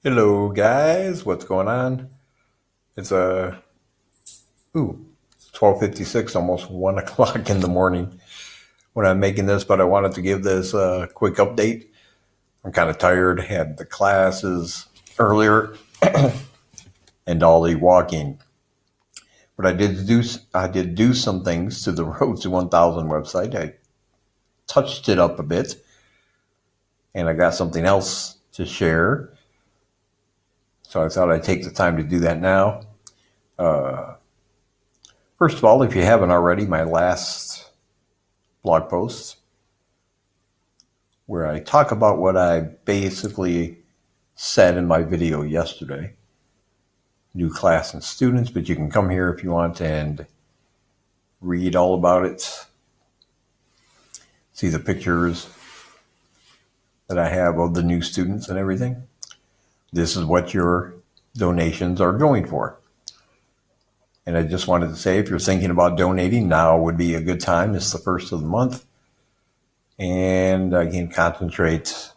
Hello guys, what's going on? It's 12:56, almost 1 o'clock in the morning when I'm making this, but I wanted to give this a quick update. I'm kind of tired, had the classes earlier and all the walking. But I did do some things to the Road to 1000 website. I touched it up a bit and I got something else to share. So I thought I'd take the time to do that now. Uh, First of all, if you haven't already, my last blog post where I talk about what I basically said in my video yesterday. New class and students, but you can come here if you want and read all about it. See the pictures that I have of the new students and everything. This is what your donations are going for. And I just wanted to say, if you're thinking about donating, now would be a good time. It's the first of the month. And I can concentrate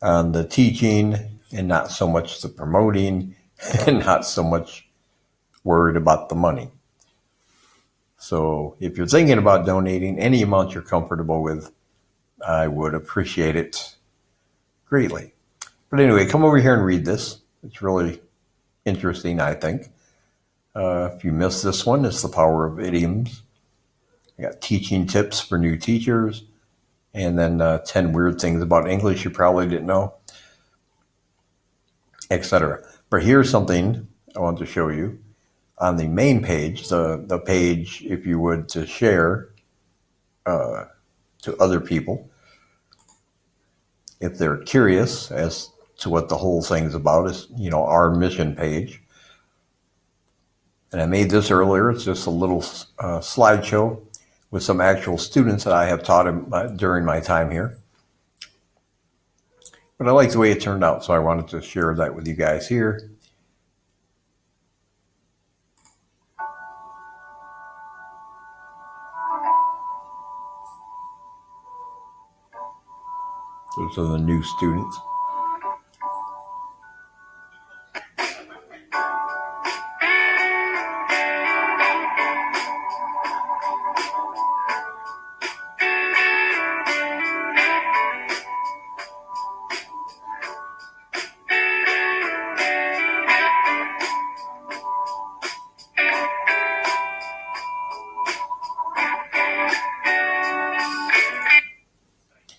on the teaching and not so much the promoting and not so much worried about the money. So if you're thinking about donating any amount you're comfortable with, I would appreciate it greatly. But anyway, come over here and read this. It's really interesting, I think. If you missed this one, it's the power of idioms. I got teaching tips for new teachers, and then 10 weird things about English you probably didn't know, etc. But here's something I want to show you. On the main page, the page, if you would, to share to other people, if they're curious as to what the whole thing's about, is, our mission page. And I made this earlier. It's just a little slideshow with some actual students that I have taught during my time here. But I like the way it turned out, so I wanted to share that with you guys here. Those are the new students.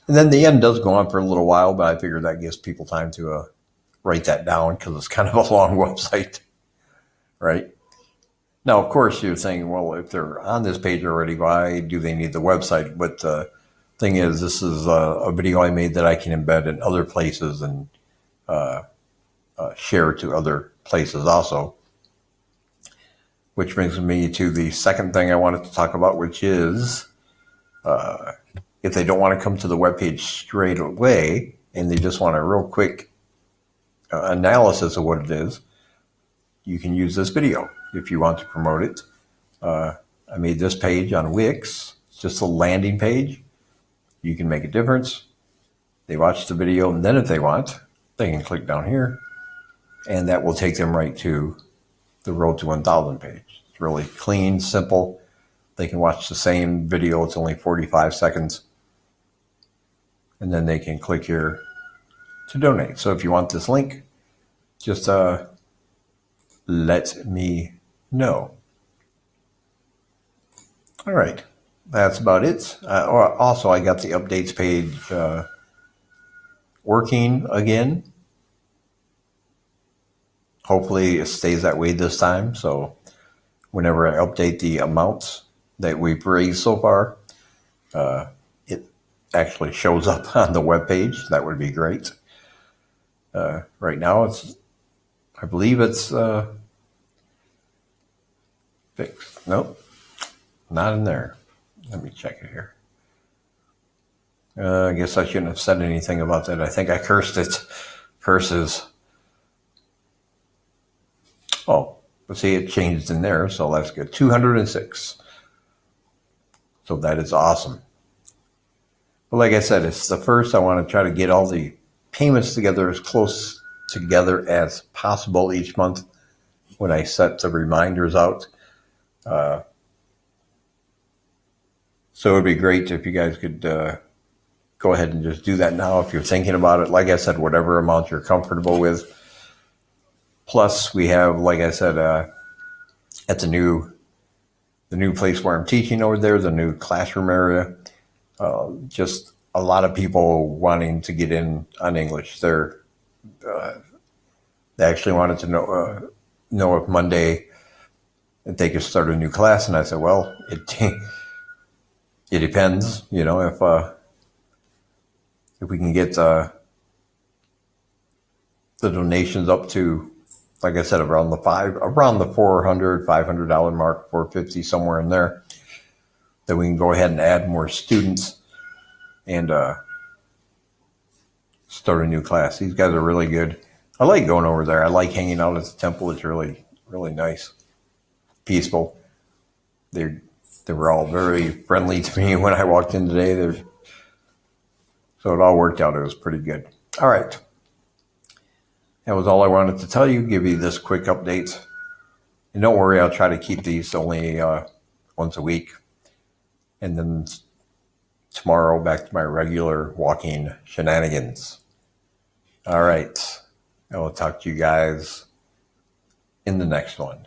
And then the end does go on for a little while, but I figured that gives people time to write that down because it's kind of a long website, right? Now, of course, you're saying, well, if they're on this page already, why do they need the website? But the thing is, this is a video I made that I can embed in other places and share to other places also. Which brings me to the second thing I wanted to talk about, which is if they don't want to come to the webpage straight away and they just want a real quick analysis of what it is, you can use this video if you want to promote it. I made this page on Wix. It's just a landing page. You can make a difference. They watch the video, and then if they want, they can click down here, and that will take them right to the Road to 1000 page. It's really clean, simple. They can watch the same video. It's only 45 seconds. And then they can click here to donate. So if you want this link, just let me know. All right. That's about it. Also, I got the updates page working again. Hopefully it stays that way this time. So whenever I update the amounts that we've raised so far, it actually shows up on the webpage. That would be great. Right now, I believe it's fixed. Nope, not in there. Let me check it here. I guess I shouldn't have said anything about that. I think I cursed it. Curses. Oh, but see, it changed in there, so that's good. 206. So that is awesome. But like I said, it's the first. I want to try to get all the payments together as close together as possible each month when I set the reminders out. So it would be great if you guys could go ahead and just do that now if you're thinking about it. Like I said, whatever amount you're comfortable with. Plus, we have, like I said, at the new place where I'm teaching over there, the new classroom area, just a lot of people wanting to get in on English. They actually wanted to know if Monday if they could start a new class, and I said, well, it depends, if we can get the donations up to, like I said, around the $400-$500 mark, $450 somewhere in there, then we can go ahead and add more students and start a new class. These guys are really good. I like going over there. I like hanging out at the temple. It's really, really nice, peaceful. They were all very friendly to me when I walked in today. So it all worked out. It was pretty good. All right. That was all I wanted to tell you, give you this quick update. And don't worry, I'll try to keep these only once a week. And then tomorrow, back to my regular walking shenanigans. All right. I will talk to you guys in the next one.